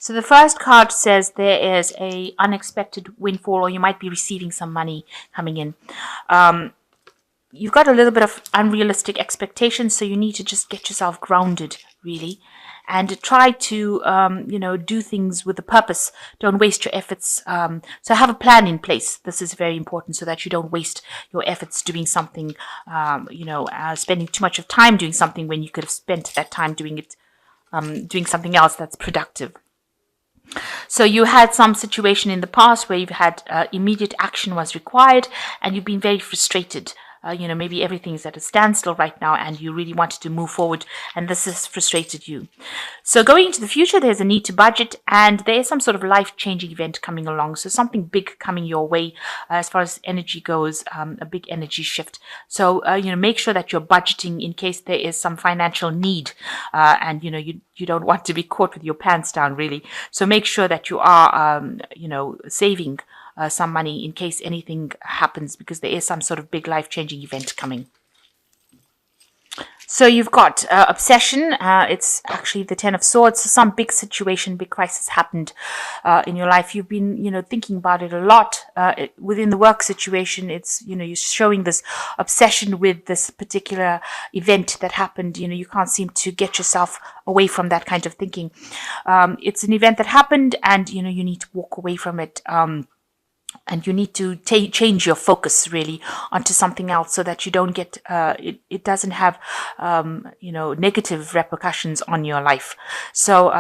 So the first card says there is a unexpected windfall, or you might be receiving some money coming in. You've got a little bit of unrealistic expectations, so you need to just get yourself grounded, really, and try to, do things with a purpose. Don't waste your efforts. So have a plan in place. This is very important, so that you don't waste your efforts doing something, spending too much of time doing something when you could have spent that time doing something else that's productive. So you had some situation in the past where you've had immediate action was required, and you've been very frustrated. Maybe everything is at a standstill right now and you really wanted to move forward, and this has frustrated you. So going into the future, there's a need to budget, and there is some sort of life-changing event coming along. So something big coming your way as far as energy goes, a big energy shift. So, make sure that you're budgeting in case there is some financial need, and, you don't want to be caught with your pants down, really. So make sure that you are, saving some money in case anything happens, because there is some sort of big life-changing event coming. So you've got obsession. It's actually the Ten of Swords. So some big situation, big crisis happened in your life. You've been, thinking about it a lot. Within the work situation, it's, you're showing this obsession with this particular event that happened. You can't seem to get yourself away from that kind of thinking. It's an event that happened, and, you need to walk away from it. And you need to change your focus really onto something else, so that you don't get it doesn't have negative repercussions on your life. So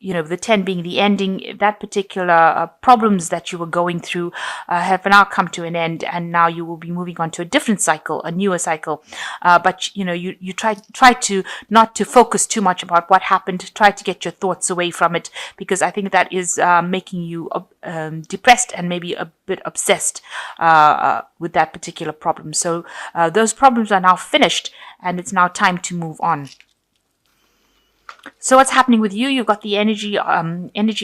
the 10 being the ending, that particular problems that you were going through have now come to an end, and now you will be moving on to a different cycle, a newer cycle. But you try to not to focus too much about what happened. Try to get your thoughts away from it, because I think that is making you depressed and maybe a bit obsessed with that particular problem. So those problems are now finished, and it's now time to move on. So what's happening with you? You've got the energy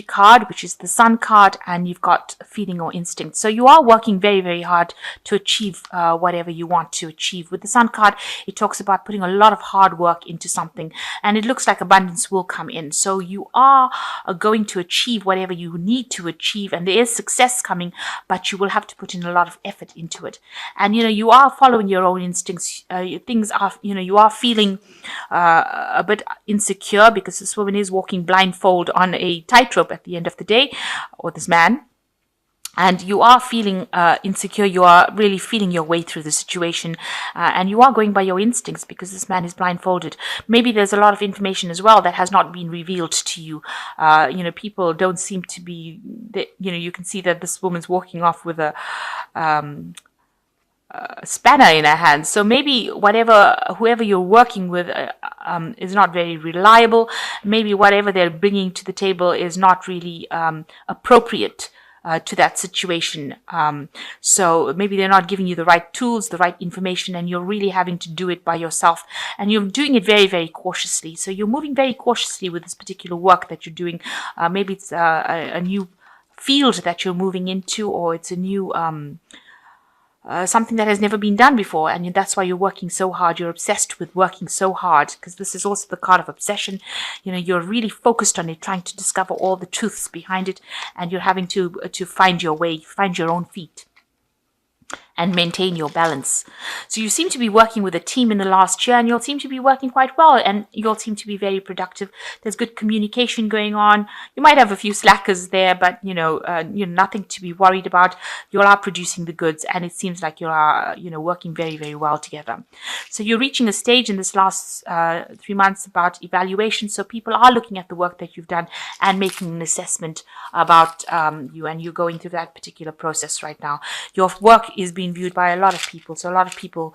card, which is the Sun card, and you've got feeling or instinct. So you are working very, very hard to achieve whatever you want to achieve. With the Sun card, it talks about putting a lot of hard work into something, and it looks like abundance will come in. So you are going to achieve whatever you need to achieve, and there is success coming, but you will have to put in a lot of effort into it. And you are following your own instincts. Things are, you are feeling a bit insecure, because this woman is walking blindfold on a tightrope at the end of the day, or this man, and you are feeling insecure. You are really feeling your way through the situation, and you are going by your instincts, because this man is blindfolded. Maybe there's a lot of information as well that has not been revealed to you. People don't seem to be, you can see that this woman's walking off with a spanner in her hand. So maybe whoever you're working with is not very reliable. Maybe whatever they're bringing to the table is not really appropriate to that situation. So maybe they're not giving you the right tools, the right information, and you're really having to do it by yourself. And you're doing it very, very cautiously. So you're moving very cautiously with this particular work that you're doing. Maybe it's a new field that you're moving into, or it's a new something that has never been done before, and that's why you're working so hard. You're obsessed with working so hard, because this is also the card of obsession. You're really focused on it, trying to discover all the truths behind it, and you're having to find your way, find your own feet, and maintain your balance. So you seem to be working with a team in the last year, and you'll seem to be working quite well, and you'll seem to be very productive. There's good communication going on. You might have a few slackers there, but nothing to be worried about. You all are producing the goods, and it seems like you are working very, very well together. So you're reaching a stage in this last 3 months about evaluation. So people are looking at the work that you've done and making an assessment about you, and you're going through that particular process right now. Your work is being viewed by a lot of people, so a lot of people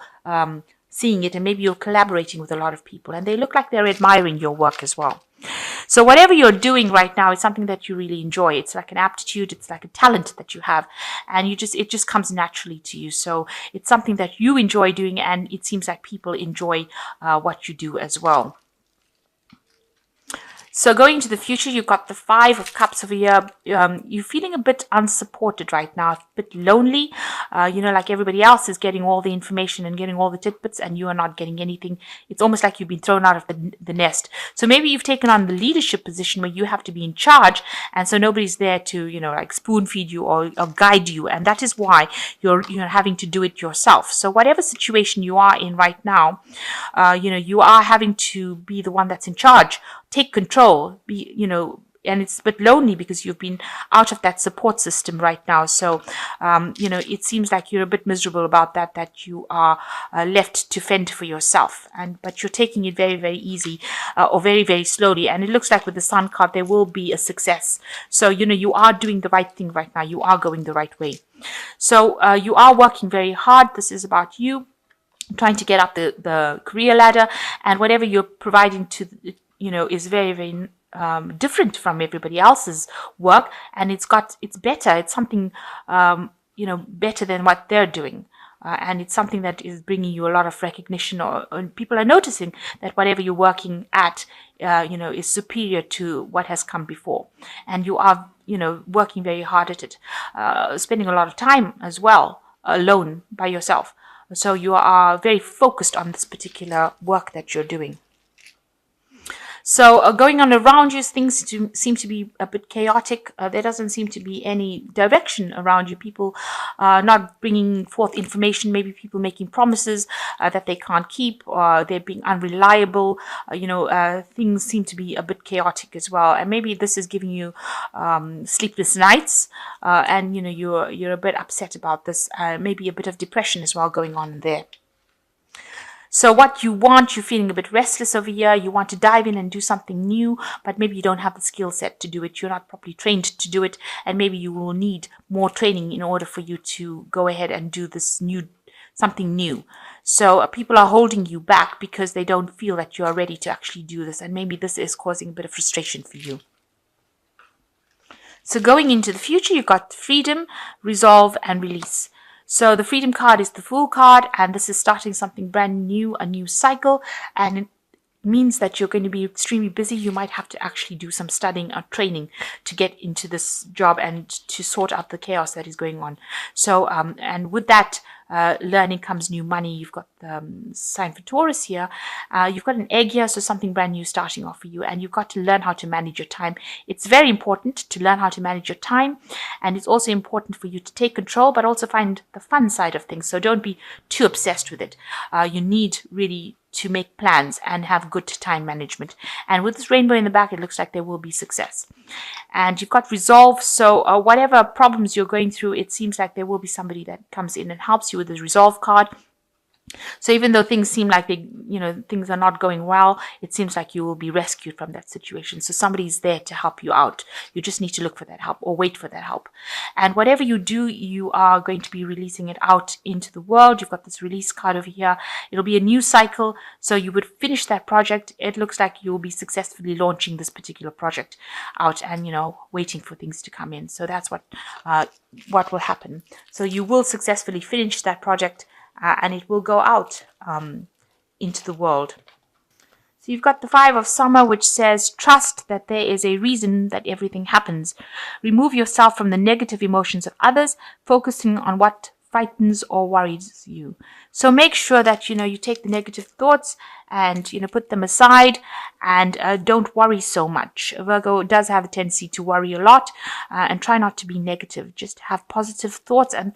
seeing it, and maybe you're collaborating with a lot of people, and they look like they're admiring your work as well. So whatever you're doing right now is something that you really enjoy. It's like an aptitude, it's like a talent that you have, and it just comes naturally to you. So it's something that you enjoy doing, and it seems like people enjoy what you do as well. So going into the future, you've got the Five of Cups over here. You're feeling a bit unsupported right now, a bit lonely. Like everybody else is getting all the information and getting all the tidbits, and you are not getting anything. It's almost like you've been thrown out of the nest. So maybe you've taken on the leadership position where you have to be in charge, and so nobody's there to, like spoon feed you or guide you, and that is why you're having to do it yourself. So whatever situation you are in right now, you are having to be the one that's in charge. Take control, and it's a bit lonely because you've been out of that support system right now. So, it seems like you're a bit miserable about that you are left to fend for yourself. But you're taking it very, very easy or very, very slowly. And it looks like with the Sun card, there will be a success. So, you are doing the right thing right now. You are going the right way. So, you are working very hard. This is about you trying to get up the career ladder, and whatever you're providing to is very, very different from everybody else's work, and it's better. It's something better than what they're doing, and it's something that is bringing you a lot of recognition, or people are noticing that whatever you're working at is superior to what has come before, and you are working very hard at it, spending a lot of time as well alone by yourself. So you are very focused on this particular work that you're doing. So going on around you, things seem to be a bit chaotic. There doesn't seem to be any direction around you. People not bringing forth information, maybe people making promises that they can't keep, or they're being unreliable. Things seem to be a bit chaotic as well. And maybe this is giving you sleepless nights, and you're a bit upset about this. Maybe a bit of depression as well going on there. So what you want, you're feeling a bit restless over here. You want to dive in and do something new, but maybe you don't have the skill set to do it. You're not properly trained to do it, and maybe you will need more training in order for you to go ahead and do this something new. So people are holding you back because they don't feel that you are ready to actually do this, and maybe this is causing a bit of frustration for you. So going into the future, you've got freedom, resolve, and release. So the Freedom card is the Fool card, and this is starting something brand new, a new cycle, and it means that you're going to be extremely busy. You might have to actually do some studying or training to get into this job and to sort out the chaos that is going on. So, and with that learning comes new money. You've got the sign for Taurus here. You've got an egg here, so something brand new starting off for you. And you've got to learn how to manage your time. It's very important to learn how to manage your time. And it's also important for you to take control, but also find the fun side of things. So don't be too obsessed with it. You need really to make plans and have good time management. And with this rainbow in the back, it looks like there will be success. And you've got resolve. So whatever problems you're going through, it seems like there will be somebody that comes in and helps you with the resolve card. So even though things seem like things are not going well, it seems like you will be rescued from that situation. So somebody's there to help you out. You just need to look for that help or wait for that help. And whatever you do, you are going to be releasing it out into the world. You've got this release card over here. It'll be a new cycle. So you would finish that project. It looks like you will be successfully launching this particular project out and, waiting for things to come in. So that's what will happen. So you will successfully finish that project. And it will go out into the world. So you've got the Five of Summer, which says, trust that there is a reason that everything happens. Remove yourself from the negative emotions of others, focusing on what frightens or worries you. So make sure that, you take the negative thoughts and, put them aside and don't worry so much. Virgo does have a tendency to worry a lot and try not to be negative. Just have positive thoughts and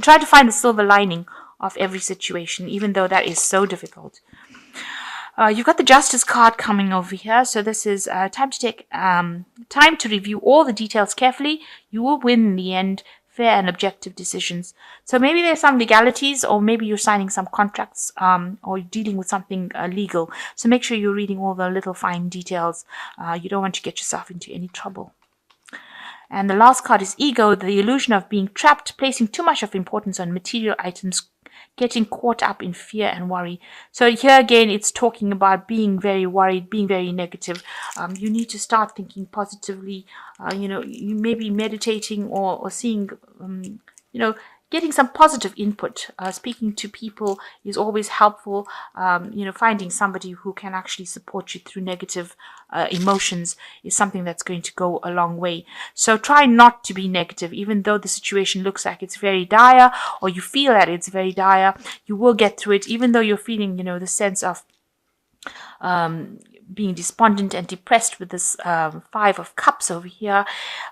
try to find the silver lining of every situation, even though that is so difficult. You've got the Justice card coming over here. So this is time to take time to review all the details carefully. You will win in the end. Fair and objective decisions. So maybe there's some legalities, or maybe you're signing some contracts, or dealing with something legal. So make sure you're reading all the little fine details. You don't want to get yourself into any trouble. And the last card is Ego, the illusion of being trapped, placing too much of importance on material items, getting caught up in fear and worry. So here again, it's talking about being very worried, being very negative. You need to start thinking positively. You may be meditating or seeing, getting some positive input, speaking to people is always helpful. Finding somebody who can actually support you through negative emotions is something that's going to go a long way. So try not to be negative, even though the situation looks like it's very dire, or you feel that it's very dire. You will get through it, even though you're feeling, the sense of being despondent and depressed with this Five of Cups over here.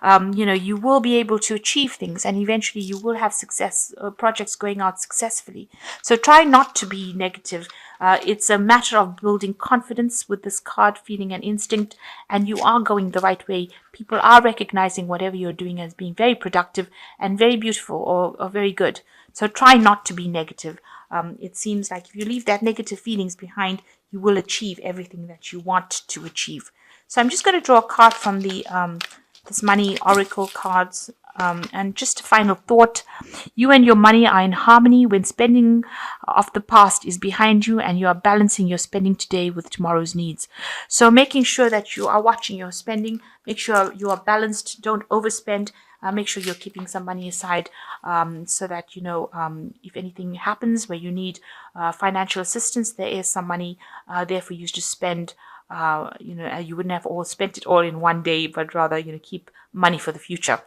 You will be able to achieve things, and eventually you will have success, projects going out successfully. So try not to be negative. It's a matter of building confidence with this card, feeling an instinct, and you are going the right way. People are recognizing whatever you're doing as being very productive and very beautiful, or very good. So try not to be negative. It seems like if you leave that negative feelings behind, you will achieve everything that you want to achieve. So I'm just going to draw a card from the this money oracle cards. And just a final thought: you and your money are in harmony when spending of the past is behind you, and you are balancing your spending today with tomorrow's needs. So making sure that you are watching your spending, make sure you are balanced, don't overspend. Make sure you're keeping some money aside, so that if anything happens where you need financial assistance, there is some money there for you to spend. You wouldn't have all spent it all in one day, but rather keep money for the future.